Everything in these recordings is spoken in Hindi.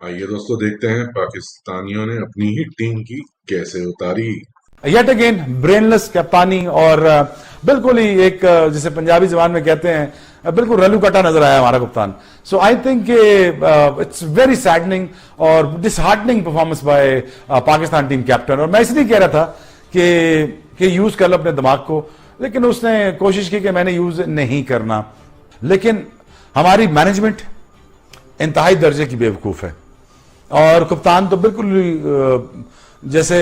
आइए दोस्तों देखते हैं पाकिस्तानियों ने अपनी ही टीम की कैसे उतारी। येट अगेन ब्रेनलेस कप्तानी और बिल्कुल ही एक जिसे पंजाबी जबान में कहते हैं बिल्कुल रलू कटा नजर आया हमारा कप्तान। So I think it's very saddening और disheartening performance by Pakistan team captain. और मैं इसलिए कह रहा था कि यूज कर लो अपने दिमाग को, लेकिन उसने कोशिश की कि मैंने यूज नहीं करना। लेकिन हमारी मैनेजमेंट इंतहाई दर्जे की बेवकूफ है और कप्तान तो बिल्कुल जैसे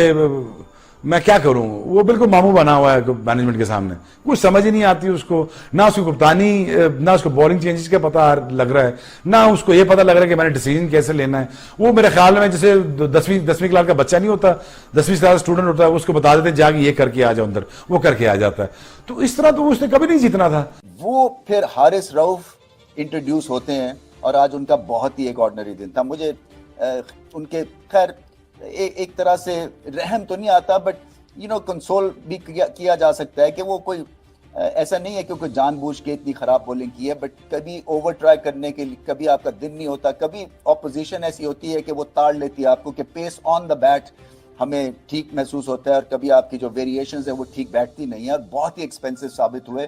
मैं क्या करूं, वो बिल्कुल मामू बना हुआ है मैनेजमेंट के सामने। कुछ समझ ही नहीं आती उसको, ना उसको कप्तानी, ना उसको बॉलिंग चेंजेस का पता लग रहा है, ना उसको ये पता लग रहा है कि मैंने डिसीजन कैसे लेना है। वो मेरे ख्याल में जैसे 10वीं क्लास का बच्चा नहीं होता, 10वीं क्लास स्टूडेंट होता है, उसको बता देते हैं जाके ये करके आ जाओ अंदर, वो करके आ जाता है। तो इस तरह तो उसने कभी नहीं जीतना था। वो फिर हारिस रऊफ इंट्रोड्यूस होते हैं और आज उनका बहुत ही एक ऑर्डिनरी दिन था। मुझे उनके खैर एक तरह से रहम तो नहीं आता, बट कंसोल भी किया जा सकता है कि वो कोई ऐसा नहीं है कि कोई जानबूझ के इतनी खराब बॉलिंग की है, बट कभी ओवर ट्राई करने के लिए कभी आपका दिन नहीं होता, कभी ऑपोजिशन ऐसी होती है कि वो ताड़ लेती है आपको कि पेस ऑन द बैट हमें ठीक महसूस होता है और कभी आपकी जो वेरिएशंस है वो ठीक बैठती नहीं है और बहुत ही एक्सपेंसिव साबित हुए।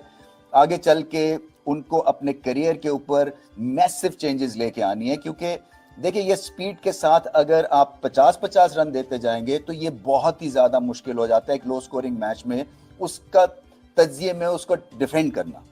आगे चल के उनको अपने करियर के ऊपर मैसिव चेंजेस लेके आनी है, क्योंकि देखिए ये स्पीड के साथ अगर आप 50-50 रन देते जाएंगे तो ये बहुत ही ज्यादा मुश्किल हो जाता है एक लो स्कोरिंग मैच में उसका तज्जिए में उसको डिफेंड करना।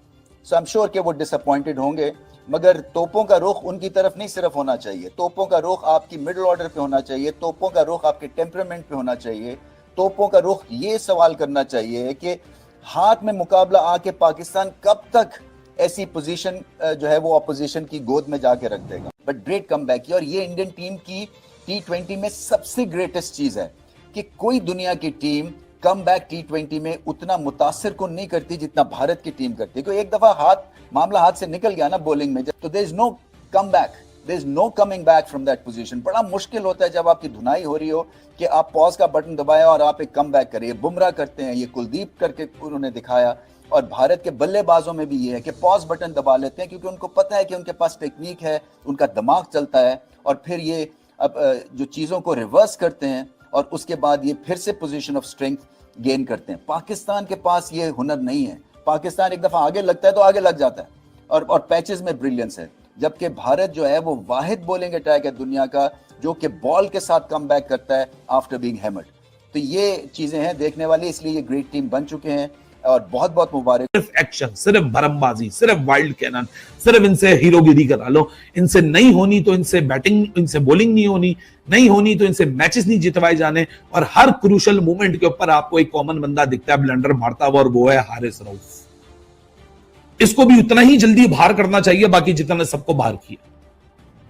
सो आई एम श्योर कि वो डिसअपॉइंटेड होंगे, मगर तोपों का रुख उनकी तरफ नहीं सिर्फ होना चाहिए, तोपों का रुख आपकी मिडिल ऑर्डर पे होना चाहिए, तोपों का रुख आपके टेम्परामेंट पे होना चाहिए, तोपों का रुख ये सवाल करना चाहिए कि हाथ में मुकाबला आके पाकिस्तान कब तक ऐसी पोजीशन जो है वो ऑपोजिशन की गोद में जाके रख देगा। बट ग्रेट कमबैक की, और ये इंडियन टीम की T20 में सबसे ग्रेटेस्ट चीज है कि कोई दुनिया की टीम कमबैक T20 में उतना मुतासिर को नहीं करती जितना भारत की टीम करती है। क्योंकि एक दफा मामला हाथ से निकल गया ना बॉलिंग में, तो there is no comeback, there is no coming back from that position. बड़ा मुश्किल होता है जब आपकी धुनाई हो रही हो कि आप पॉज का बटन दबाएं और आप एक कमबैक करें। बुमराह करते हैं, ये कुलदीप करके उन्होंने दिखाया, और भारत के बल्लेबाजों में भी ये है कि पॉज बटन दबा लेते हैं क्योंकि उनको पता है कि उनके पास टेक्निक है, उनका दिमाग चलता है, और फिर ये अब जो चीज़ों को रिवर्स करते हैं और उसके बाद ये फिर से पोजीशन ऑफ स्ट्रेंथ गेन करते हैं। पाकिस्तान के पास ये हुनर नहीं है। पाकिस्तान एक दफ़ा आगे लगता है तो आगे लग जाता है और पैचेस में ब्रिलियंस है, जबकि भारत जो है वो वाहिद बॉलिंग अटैक है दुनिया का जो कि बॉल के साथ कम बैक करता है आफ्टर बीइंग हैमर्ड। तो ये चीज़ें हैं देखने वाली, इसलिए ये ग्रेट टीम बन चुके हैं और बहुत बहुत मुबारक। सिर्फ एक्शन, सिर्फ भरमबाजी, सिर्फ वाइल्ड कैनन, सिर्फ इनसे हीरोगिरी करा लो। इनसे नहीं होनी तो इनसे बैटिंग, इनसे बॉलिंग नहीं होनी तो इनसे मैचेस नहीं जितवाए जाने। और हर क्रूशल मोमेंट के ऊपर आपको एक कॉमन बंदा दिखता है ब्लंडर मारता हुआ, और वो है हारिस रऊफ। इसको भी उतना ही जल्दी बाहर करना चाहिए बाकी जितना सबको बाहर किया।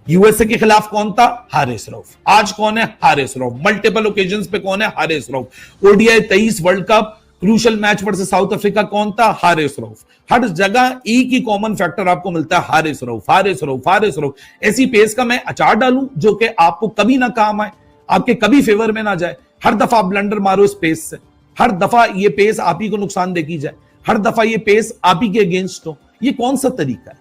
यूएसए के खिलाफ कौन था? हारिस रऊफ। आज कौन है? हारिस रऊफ। मल्टीपल ओकेजन्स पे कौन है? Haris Rauf. ODI 23 world cup crucial match versus south Africa कौन था? हारिस रऊफ। हर जगह एक ही कॉमन फैक्टर आपको मिलता है, हारिस रऊफ, हारिस रऊफ, हारिस रऊफ। ऐसी पेस का मैं अचार डालूं जो कि आपको कभी ना काम आए, आपके कभी फेवर में ना जाए। हर दफा ब्लंडर मारो इस पेस से, हर दफा ये पेस आप ही को नुकसान देगी जाए, हर दफा ये पेस आप ही के अगेंस्ट हो। ये कौन सा तरीका है?